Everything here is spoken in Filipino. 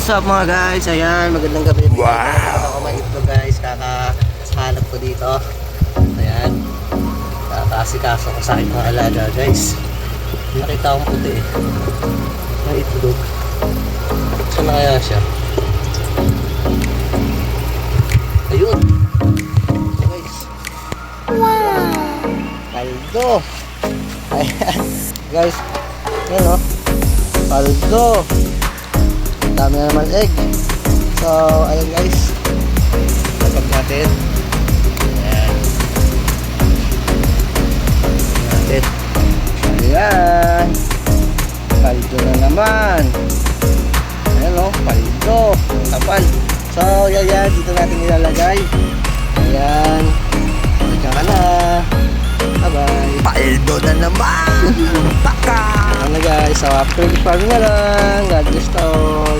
What's up mga guys? Ayan, magandang gabi. Wow! Ako may itlog guys, kakahanap ko dito. Ayan, kakasikaso ko sa aking mga alaga guys. Nakita akong puti eh. May itlog. Saan na kaya siya? Ayun! Ito guys. Wow! Paldo! Ayan, guys. Ayan o. Paldo! Dami na naman egg. So, ayun guys. Tapos natin. Ayan. Natin. Ayan. Paldo na naman. Ayan o, paldo. Kapal. So, yan. Dito natin nilalagay. Ayan. Diyan ka na. Bye-bye. Paldo na naman! Baka! Ano guys, so after farming na lang. God bless to all.